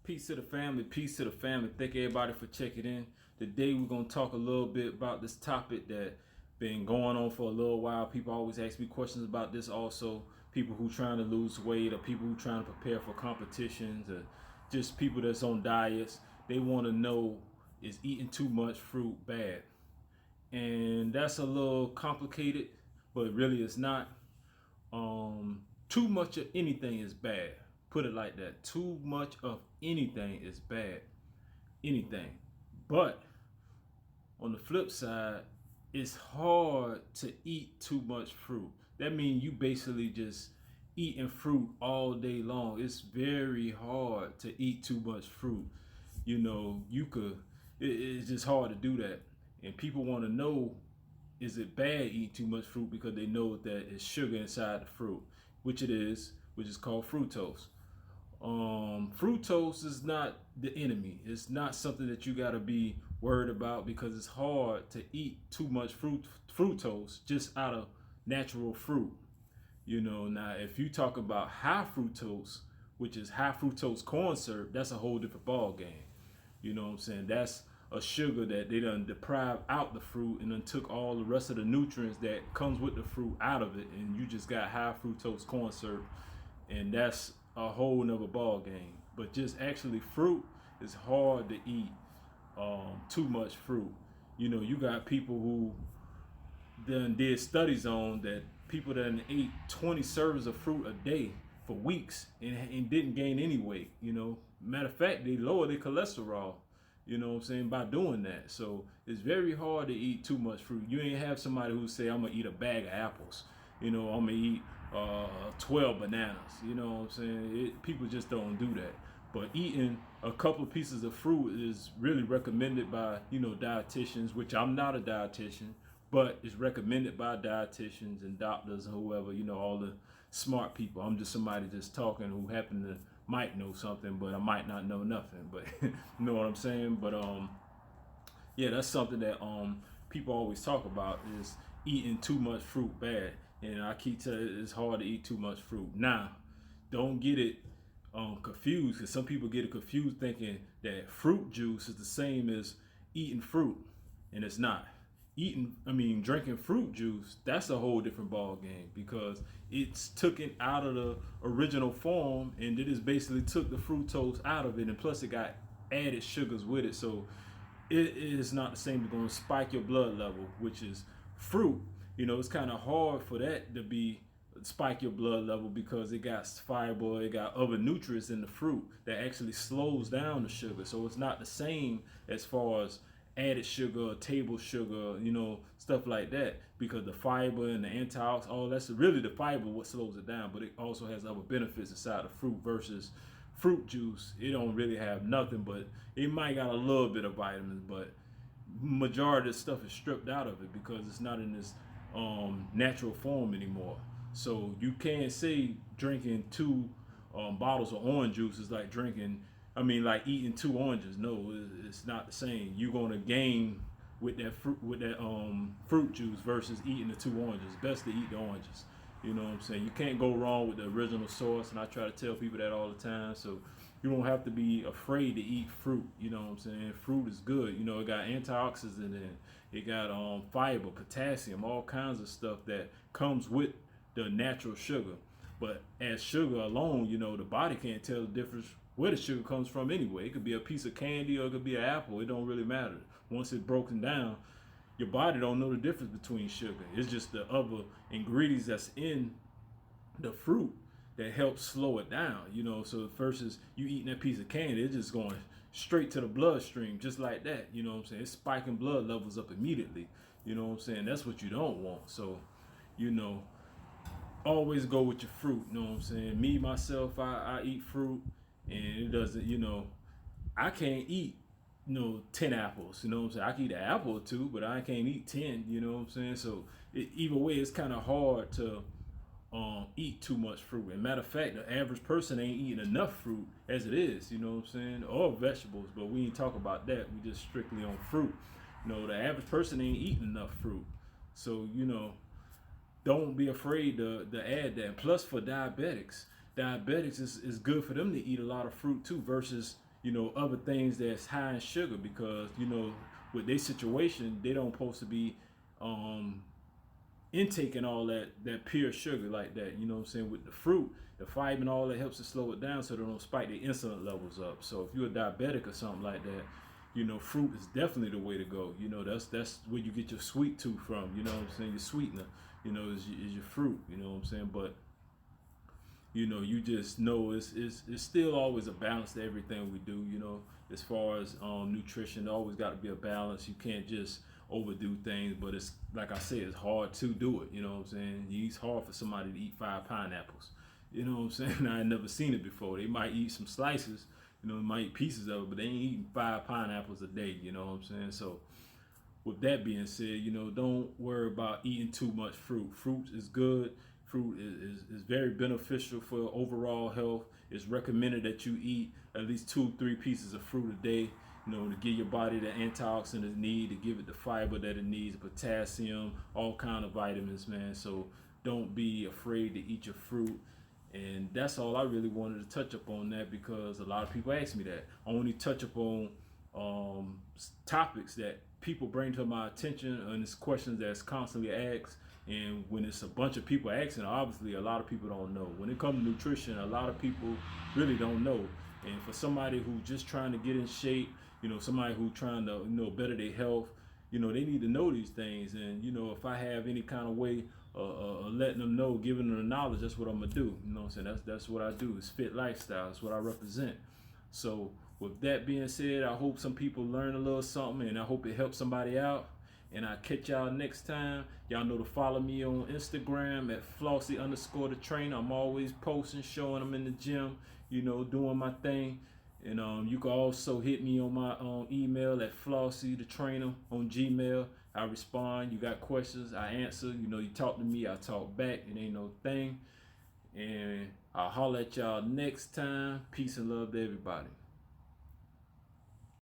Peace to the family, peace to the family. Thank everybody for checking in. Today we're gonna talk a little bit about this topic that been going on for a little while. People always ask me questions about this also. People who trying to lose weight or people who trying to prepare for competitions or just people that's on diets. They want to know, is eating too much fruit bad? And that's a little complicated, but really it's not. Too much of anything is bad. Put it like that. Too much of anything is bad. Anything. But on the flip side, it's hard to eat too much fruit. That means you basically just eating fruit all day long. It's very hard to eat too much fruit. You know, it's just hard to do that. And people want to know, is it bad eating too much fruit, because they know that it's sugar inside the fruit, which it is, which is called fructose. Fructose is not the enemy. It's not something that you got to be worried about, because it's hard to eat too much fructose just out of natural fruit. You know, now if you talk about high fructose, which is high fructose corn syrup, that's a whole different ball game. You know what I'm saying? That's a sugar that they done deprive out the fruit and then took all the rest of the nutrients that comes with the fruit out of it, and you just got high fructose corn syrup, and that's a whole nother ball game. But just actually fruit is hard to eat too much fruit. You know, you got people who done did studies on that, people that ate 20 servings of fruit a day for weeks and didn't gain any weight. You know, matter of fact, they lowered their cholesterol, you know what I'm saying, by doing that. So it's very hard to eat too much fruit. You ain't have somebody who say, I'm gonna eat a bag of apples, you know, I'm gonna eat 12 bananas, you know what I'm saying. People just don't do that. But eating a couple of pieces of fruit is really recommended by, you know, dietitians, which I'm not a dietitian, but it's recommended by dietitians and doctors and whoever, you know, all the smart people. I'm just somebody just talking who happen to might know something, but I might not know nothing. But you know what I'm saying? But yeah, that's something that people always talk about, is eating too much fruit bad. And I keep telling you, it's hard to eat too much fruit. Now, don't get it confused, because some people get it confused thinking that fruit juice is the same as eating fruit, and it's not. Drinking fruit juice, that's a whole different ball game, because it's taken out of the original form, and it is basically took the fructose out of it, and plus it got added sugars with it. So it is not the same. It's going to spike your blood level, which is fruit. You know, it's kind of hard for that to be spike your blood level, because it got fiber, it got other nutrients in the fruit that actually slows down the sugar. So it's not the same as far as added sugar, table sugar, you know, stuff like that, because the fiber and the antioxidants, all that's really the fiber what slows it down, but it also has other benefits inside the fruit. Versus fruit juice, it don't really have nothing, but it might got a little bit of vitamins, but majority of the stuff is stripped out of it because it's not in this natural form anymore. So you can't say drinking two bottles of orange juice is like like eating two oranges. No, it's not the same. You're gonna gain with that fruit juice versus eating the two oranges. Best to eat the oranges. You know what I'm saying? You can't go wrong with the original source, and I try to tell people that all the time. So you don't have to be afraid to eat fruit. You know what I'm saying? Fruit is good. You know, it got antioxidants in it. It got fiber, potassium, all kinds of stuff that comes with the natural sugar. But as sugar alone, you know, the body can't tell the difference where the sugar comes from anyway. It could be a piece of candy or it could be an apple. It don't really matter. Once it's broken down, your body don't know the difference between sugar. It's just the other ingredients that's in the fruit that helps slow it down. You know, so versus you eating that piece of candy, it's just going straight to the bloodstream just like that. You know what I'm saying? It's spiking blood levels up immediately. You know what I'm saying? That's what you don't want. So, you know, always go with your fruit. You know what I'm saying? Me, myself, I eat fruit, and it doesn't, you know, I can't eat, you know, 10 apples. You know what I'm saying? I can eat an apple or two, but I can't eat 10. You know what I'm saying? So either way, it's kind of hard to eat too much fruit. And matter of fact, the average person ain't eating enough fruit as it is. You know what I'm saying? Or vegetables, but we ain't talk about that. We just strictly on fruit. You know, the average person ain't eating enough fruit. So, you know, don't be afraid to add that. Plus, for diabetics is good for them to eat a lot of fruit too, versus other things that's high in sugar, because with their situation, they don't supposed to be um, intaking all that pure sugar like that. You know what I'm saying? With the fruit, the fiber and all that helps to slow it down so they don't spike their insulin levels up. So if you're a diabetic or something like that, fruit is definitely the way to go. That's where you get your sweet tooth from. You know what I'm saying? Your sweetener, is your fruit. You know what I'm saying? But you just know it's still always a balance to everything we do. As far as nutrition, there always got to be a balance. You can't just overdo things, but it's like I said, it's hard to do it. You know what I'm saying? It's hard for somebody to eat 5 pineapples. You know what I'm saying? I had never seen it before. They might eat some slices, they might eat pieces of it, but they ain't eating 5 pineapples a day. You know what I'm saying? So with that being said, don't worry about eating too much fruit. Fruit is good. Fruit is very beneficial for overall health. It's recommended that you eat at least 2-3 pieces of fruit a day, to give your body the antioxidants it needs, to give it the fiber that it needs, potassium, all kind of vitamins, man. So don't be afraid to eat your fruit. And that's all I really wanted to touch up on that, because a lot of people ask me that. I only touch up on topics that people bring to my attention, and it's questions that's constantly asked. And when it's a bunch of people asking, obviously a lot of people don't know. When it comes to nutrition, a lot of people really don't know. And for somebody who's just trying to get in shape, somebody who's trying to better their health, they need to know these things. And if I have any kind of way letting them know, giving them the knowledge, that's what I'm gonna do. You know what I'm saying? That's what I do. It's fit lifestyle. That's what I represent. So with that being said, I hope some people learn a little something, and I hope it helps somebody out. And I'll catch y'all next time. Y'all know to follow me on Instagram at Flossie_the trainer. I'm always posting, showing I'm in the gym, doing my thing. And you can also hit me on my email at Flossie the trainer on Gmail. I respond. You got questions, I answer. You talk to me, I talk back. It ain't no thing. And I'll holler at y'all next time. Peace and love to everybody.